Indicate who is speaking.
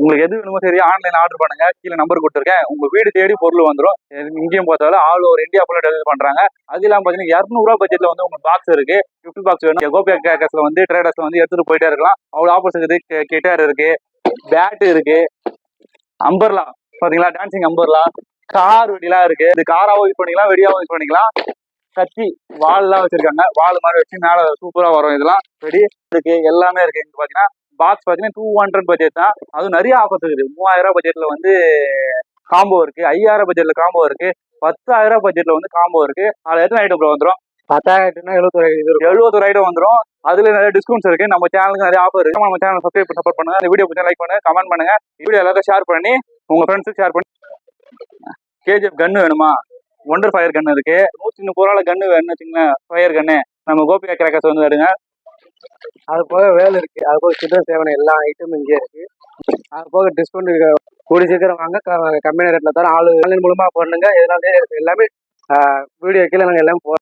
Speaker 1: உங்களுக்கு எது வேணுமோ சரி ஆன்லைன் ஆர்டர் பண்ணுங்க. கீழே நம்பர் கொடுத்துருக்கேன். உங்க வீடு தேடி பொருள் வந்துடும். இங்கேயும் பார்த்தாலும் ஆல் ஓவர் இந்தியா ஃபுல்லாக டெலிவரி பண்றாங்க. அது இல்லாமல் பார்த்தீங்கன்னா 200 பட்ஜெட்ல வந்து உங்களுக்கு பாக்ஸ் இருக்கு. கிஃப்ட் பாக்ஸ் வேணும் கோபியா கேக்கர்ஸ்ல வந்து ட்ரேடர்ஸ்ல வந்து எடுத்துட்டு போயிட்டே இருக்கலாம். அவ்வளோ ஆஃபர்ஸ் இருக்குது. கிட்டார் இருக்கு, பேட் இருக்கு, அம்பர்லா பாத்தீங்களா, டான்சிங் அம்பர்லா, கார் வெடிலாம் இருக்கு. இது காராவும் யூஸ் பண்ணிக்கலாம், வெடியாவும் யூஸ் பண்ணிக்கலாம். கத்தி வால்லாம் வச்சிருக்காங்க. வால் மாதிரி வச்சு மேல சூப்பரா வரும். இதெல்லாம் வெடி இருக்கு, எல்லாமே இருக்கு. இங்க பாத்தீங்கன்னா பாக்ஸ் பாத்தீங்கன்னா 200 பட்ஜெட் தான். அதுவும் நிறைய ஆஃபர்ஸ் இருக்குது. 3000 பட்ஜெட்ல வந்து காம்போ இருக்கு, 5000 பட்ஜெட்ல காம்போ இருக்கு, 10,000 பட்ஜெட்ல வந்து காம்போ இருக்கு. அதுல எத்தனை ஐட்டம் வந்துடும்? 10,000 71 ஐட்டம் வந்துடும். அதுல நிறைய டிஸ்கவுண்ட்ஸ் இருக்கு. நம்ம சேனலுக்கு நிறைய ஆஃபர் இருக்கு. நம்ம சேனல் சப்ஸ்கிரைப் சப்போர்ட் பண்ணுங்க. இந்த வீடியோ பிடிச்சா லைக் பண்ணுங்க, கமெண்ட் பண்ணுங்க. வீடியோ எல்லாத்தையும் ஷேர் பண்ணி உங்க ஃப்ரெண்ட்ஸுக்கு ஷேர் பண்ணி. கேஜிஎஃப் கன்னு வேணுமா? ஒண்டர் ஃபயர் கன் இருக்கு. 130 கன்னு வேணும்னு வச்சுக்கோங்க. ஃபயர் கன்னு நம்ம கோபியா கிராக்கர்ஸ் வந்து வருங்க. அது போக வேலை இருக்கு. அது போக சில்லறை தேவையான எல்லா ஐட்டமும் இங்கே இருக்கு. அது போக டிஸ்கவுண்ட் கூடி சீக்கிரம் வாங்க. கம்மியான ரேட்ல தர ஆன்லைன் மூலமா பண்ணுங்க. இதனால எல்லாமே வீடியோ கீழே நாங்கள் எல்லாமே